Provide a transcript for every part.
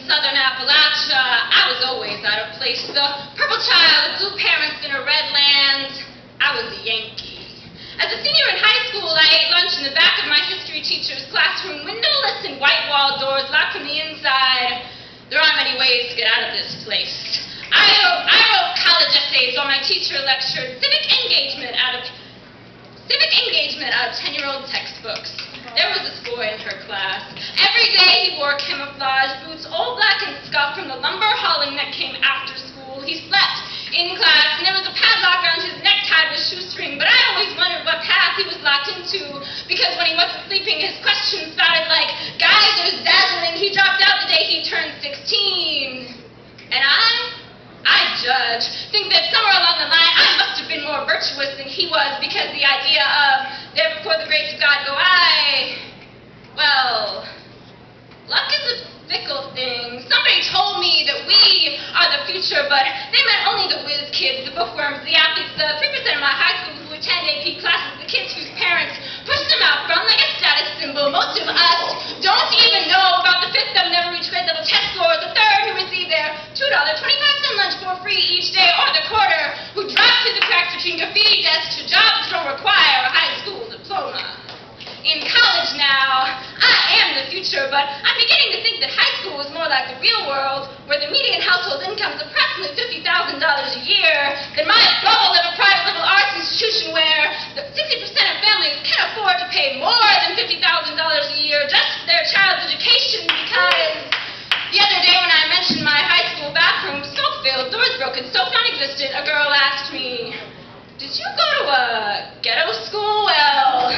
southern Appalachia, I was always out of place. The purple child with blue parents in a red land, I was a Yankee. As a senior in high school, I ate lunch in the back of my history teacher's classroom, windowless and white wall doors locked from the inside. There aren't many ways to get out of this place. I wrote college essays while my teacher lectured civic engagement out of 10-year-old textbooks. There was this boy in her class. Every day he wore camouflage boots, all black and scuffed from the lumber hauling that came after school. He slept in class, and there was a padlock around his neck tied with shoestring, but I always wondered what path he was locked into, because when he wasn't sleeping, his questions sounded like geysers dazzling. He dropped out the day he turned 16. And I judge, think that somewhere along the line, I must have been more virtuous than he was, because the idea of, there before the grace of God go I, well, luck is a fickle thing. Somebody told me that we are the future, but they meant only the whiz kids, the bookworms, the athletes, the 3% of my high school who attend AP classes, the kids whose parents push them out front like a status symbol. Most of us don't even know about the fifth that never reached grade level test scores, the third who receive their $2.25 lunch for free each day, or the quarter who drops through the cracks between graffiti desks to jobs that don't require a high school diploma. In college now, I am the future, but I'm beginning to think that high school is more like the real world, where the median household income is approximately $50,000 a year, than my bubble of a private liberal arts institution where the 60% of families can afford to pay more than $50,000 a year just for their child's education, because the other day when I mentioned my high school bathroom, smoke-filled, doors broken, soap non-existent, a girl asked me, "Did you go to a ghetto school?" Well,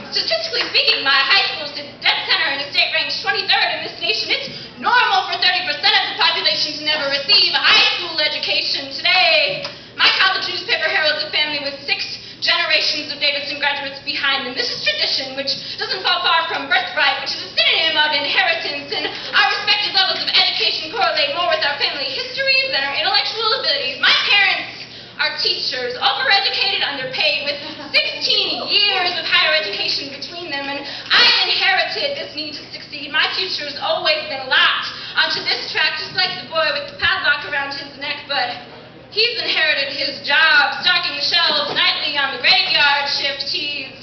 statistically speaking, my high school sits dead center in a state ranked 23rd in this nation. It's normal for 30% of the population to never receive a high school education. Today, my college newspaper heralds a family with 6 generations of Davidson graduates behind them. This is tradition, which doesn't fall far from birthright, which is a synonym of inheritance, and our respective levels of education correlate more with our family histories than our intellectual abilities. My parents are teachers, overeducated, underpaid, with 16 years of higher education between them, and I've inherited this need to succeed. My future's always been locked onto this track, just like the boy with the padlock around his neck, but he's inherited his job, stocking the shelves nightly on the graveyard shift. He's